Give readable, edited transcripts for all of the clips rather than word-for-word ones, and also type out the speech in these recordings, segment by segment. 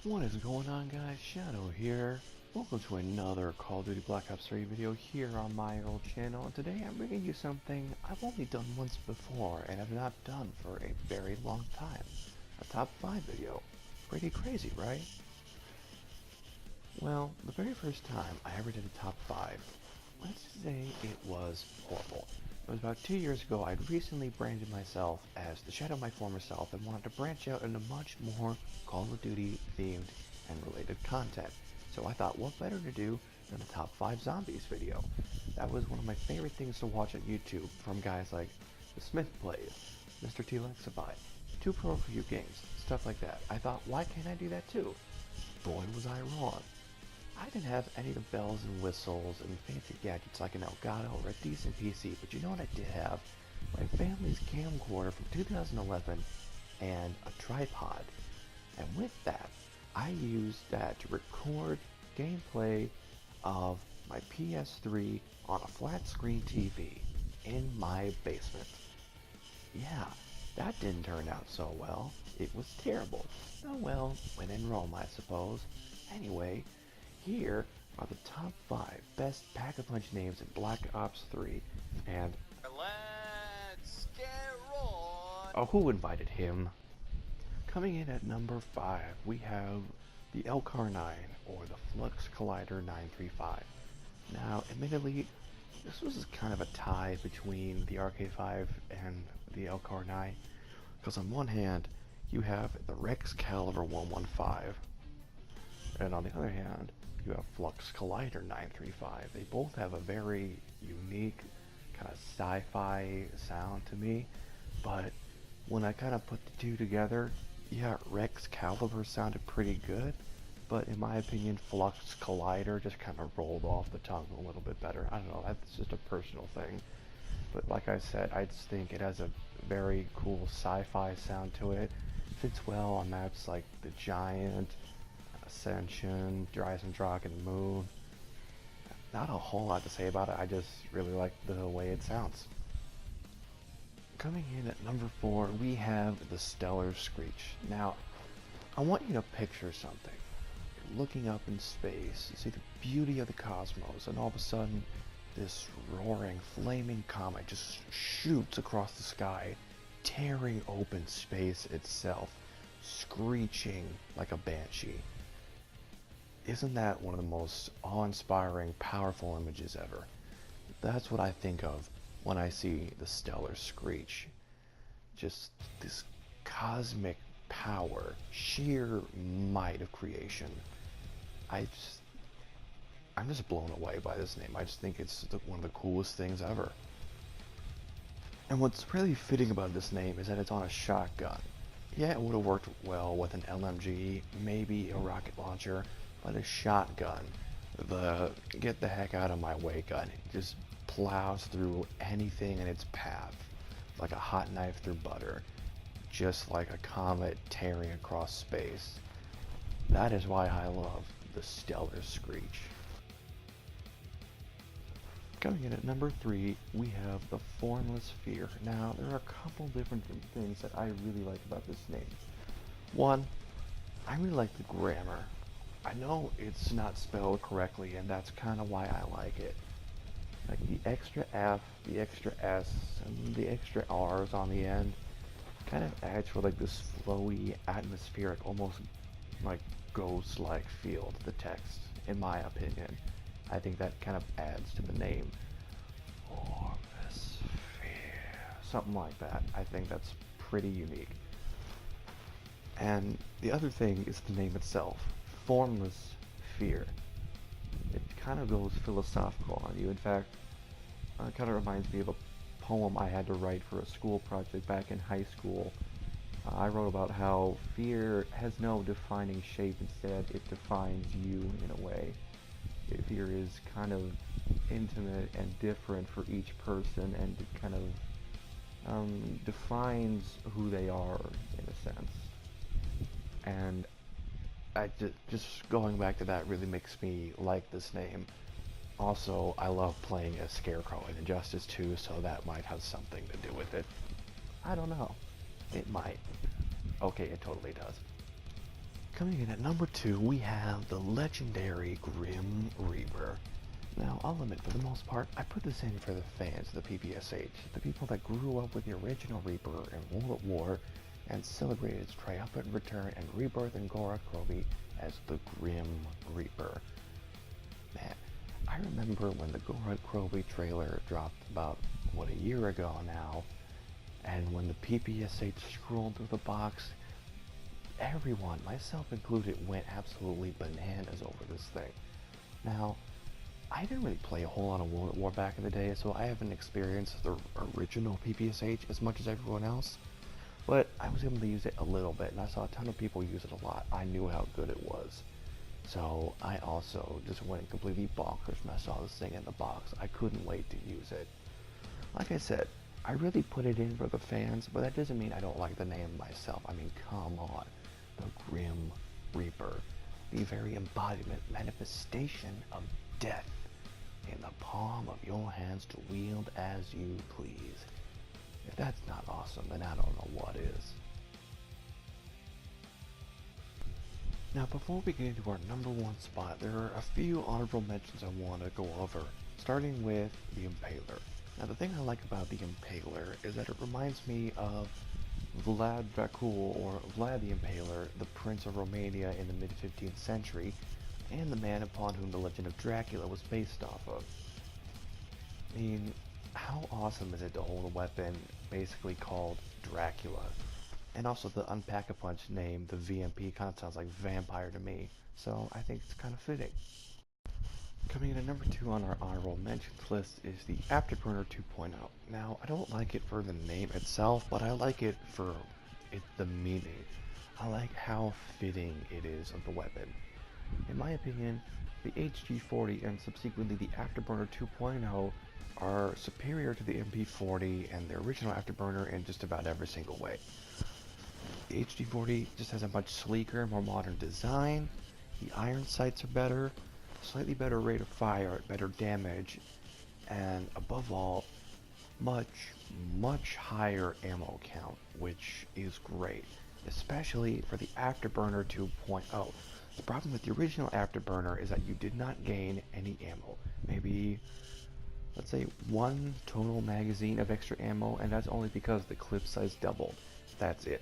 What is going on, guys? Shadow here. Welcome to another Call of Duty Black Ops 3 video here on my old channel. And today I'm bringing you something I've only done once before and have not done for a very long time. A top 5 video. Pretty crazy, right? Well, the very first time I ever did a top 5, let's say it was horrible. It was about 2 years ago. I'd recently branded myself as the shadow of my former self and wanted to branch out into much more Call of Duty themed and related content. So I thought, what better to do than a top 5 zombies video? That was one of my favorite things to watch on YouTube from guys like The Smith Plays, Mr. T Lexify, 2 Pro Review Games, stuff like that. I thought, why can't I do that too? Boy, was I wrong. I didn't have any of the bells and whistles and fancy gadgets like an Elgato or a decent PC, but you know what I did have? My family's camcorder from 2011 and a tripod. And with that, I used that to record gameplay of my PS3 on a flat screen TV in my basement. Yeah, that didn't turn out so well. It was terrible. Oh well, when in Rome, I suppose. Anyway, here are the top 5 best Pack-a-Punch names in Black Ops 3, and let's get rolling. oh, who invited him? Coming in at number 5, we have the LCAR-9, or the Flux Collider 935. Now, admittedly, this was kind of a tie between the RK5 and the LCAR-9, because on one hand, you have the Rex Caliber 115, and on the other hand, you have Flux Collider 935. They both have a very unique kind of sci-fi sound to me, but when I kind of put the two together, yeah, Rex Caliber sounded pretty good, but in my opinion, Flux Collider just kind of rolled off the tongue a little bit better. I don't know, that's just a personal thing. But like I said, I just think it has a very cool sci-fi sound to it. Fits well on maps like the Giant, Ascension, Rise and Rock, and Moon. Not a whole lot to say about it, I just really like the way it sounds. Coming in at number 4, we have the Stellar Screech. Now, I want you to picture something. You're looking up in space, you see the beauty of the cosmos, and all of a sudden, this roaring, flaming comet just shoots across the sky, tearing open space itself, screeching like a banshee. Isn't that one of the most awe-inspiring, powerful images ever? That's what I think of when I see the Stellar Screech. Just this cosmic power, sheer might of creation. I'm just blown away by this name. I just think it's one of the coolest things ever. And what's really fitting about this name is that it's on a shotgun. Yeah, it would have worked well with an LMG, maybe a rocket launcher, but a shotgun, the get the heck out of my way gun, it just plows through anything in its path like a hot knife through butter, just like a comet tearing across space. That is why I love the Stellar Screech. Coming in at number 3, we have the Formless Fear. Now, there are a couple different things that I really like about this name. One, I really like the grammar. I know it's not spelled correctly, and that's kind of why I like it. Like the extra F, the extra S, and the extra R's on the end kind of adds for like this flowy, atmospheric, almost like ghost-like feel to the text, in my opinion. I think that kind of adds to the name. Formless Fear. Something like that. I think that's pretty unique. And the other thing is the name itself. Formless Fear. It kind of goes philosophical on you. In fact, it kind of reminds me of a poem I had to write for a school project back in high school. I wrote about how fear has no defining shape, instead it defines you in a way. Fear is kind of intimate and different for each person, and it kind of defines who they are in a sense. And I just going back to that really makes me like this name. Also, I love playing as Scarecrow in Injustice 2, so that might have something to do with it. I don't know. It might. Okay, it totally does. Coming in at number 2, we have the legendary Grim Reaper. Now, I'll admit, for the most part, I put this in for the fans of the PPSH, the people that grew up with the original Reaper in World at War and celebrated its triumphant return and rebirth in Gora Krobi as the Grim Reaper. Man, I remember when the Gora Krobi trailer dropped about, a year ago now, and when the PPSH scrolled through the box, everyone, myself included, went absolutely bananas over this thing. Now, I didn't really play a whole lot of World at War back in the day, so I haven't experienced the original PPSH as much as everyone else, but I was able to use it a little bit, and I saw a ton of people use it a lot. I knew how good it was. So I also just went completely bonkers when I saw this thing in the box. I couldn't wait to use it. Like I said, I really put it in for the fans, but that doesn't mean I don't like the name myself. I mean, come on. The Grim Reaper. The very embodiment, manifestation of death in the palm of your hands to wield as you please. If that's not awesome, then I don't know what is. Now, before we get into our number 1 spot, there are a few honorable mentions I want to go over, starting with the Impaler. Now, the thing I like about the Impaler is that it reminds me of Vlad Dracul, or Vlad the Impaler, the Prince of Romania in the mid-15th century, and the man upon whom the legend of Dracula was based off of. I mean, how awesome is it to hold a weapon basically called Dracula? And also the Unpack-a-Punch name, the VMP, kind of sounds like vampire to me, so I think it's kind of fitting. Coming in at number 2 on our honorable mentions list is the Afterburner 2.0. Now, I don't like it for the name itself, but I like it for the meaning. I like how fitting it is of the weapon. In my opinion, the HG40 and subsequently the Afterburner 2.0 are superior to the MP40 and the original Afterburner in just about every single way. The HD40 just has a much sleeker, more modern design. The iron sights are better, slightly better rate of fire, better damage, and above all, much higher ammo count, which is great, especially for the Afterburner 2.0. The problem with the original Afterburner is that you did not gain any ammo. Maybe, let's say, 1 total magazine of extra ammo, and that's only because the clip size doubled. That's it.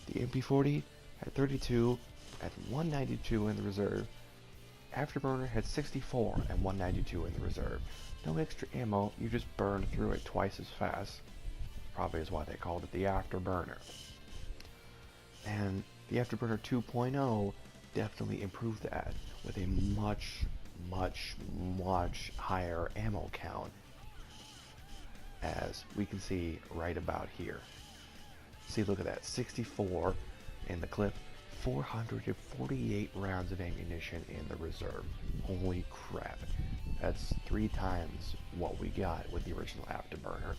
The MP40 had 32 and 192 in the reserve. Afterburner had 64 and 192 in the reserve. No extra ammo, you just burned through it twice as fast. Probably is why they called it the Afterburner. And the Afterburner 2.0 definitely improved that with a much higher ammo count, as we can see right about here. See, look at that, 64 in the clip, 448 rounds of ammunition in the reserve. Holy crap. That's 3 times what we got with the original Afterburner.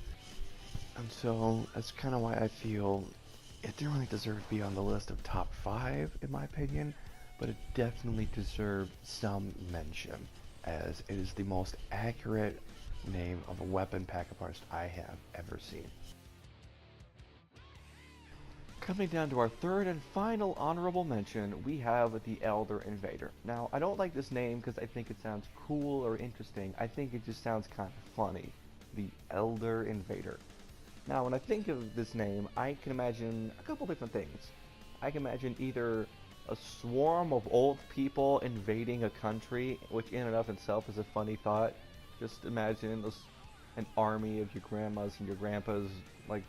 And so, that's kind of why I feel it didn't really deserve to be on the list of top 5, in my opinion, but it definitely deserved some mention, as it is the most accurate name of a weapon pack-a-punch I have ever seen. Coming down to our 3rd and final honorable mention, we have the Elder Invader. Now, I don't like this name because I think it sounds cool or interesting. I think it just sounds kind of funny. The Elder Invader. Now, when I think of this name, I can imagine a couple different things. I can imagine either a swarm of old people invading a country, which in and of itself is a funny thought. Just imagine an army of your grandmas and your grandpas, like,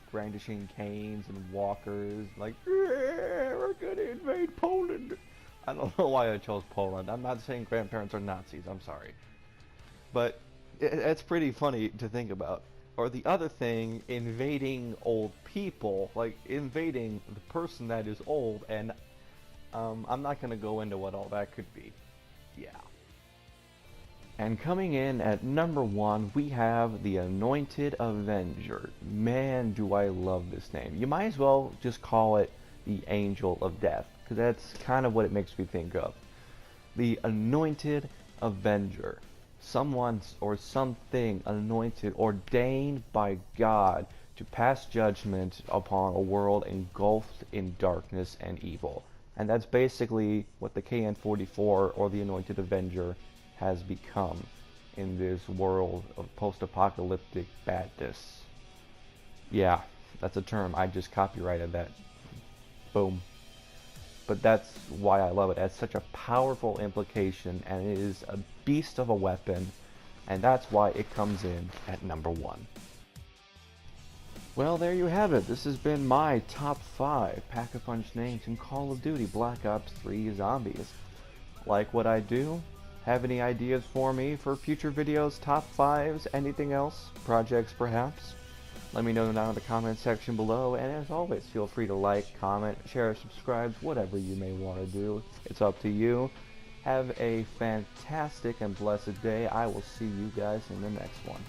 brandishing canes and walkers, like, yeah, we're gonna invade Poland. I don't know why I chose Poland. I'm not saying grandparents are Nazis, I'm sorry. But it's pretty funny to think about. Or the other thing, invading old people, like invading the person that is old, and I'm not gonna go into what all that could be. Yeah. And coming in at number 1, we have the Anointed Avenger. Man, do I love this name. You might as well just call it the Angel of Death, because that's kind of what it makes me think of. The Anointed Avenger. Someone or something anointed, ordained by God to pass judgment upon a world engulfed in darkness and evil. And that's basically what the KN-44 or the Anointed Avenger has become in this world of post-apocalyptic badness. Yeah, that's a term. I just copyrighted that. Boom. But that's why I love it. It has such a powerful implication, and it is a beast of a weapon, and that's why it comes in at number 1. Well, there you have it. This has been my top 5 Pack-a-Punch names in Call of Duty Black Ops 3 Zombies. Like what I do? Have any ideas for me for future videos, top 5s, anything else? Projects perhaps? Let me know down in the comment section below, and as always, feel free to like, comment, share, subscribe, whatever you may want to do. It's up to you. Have a fantastic and blessed day. I will see you guys in the next one.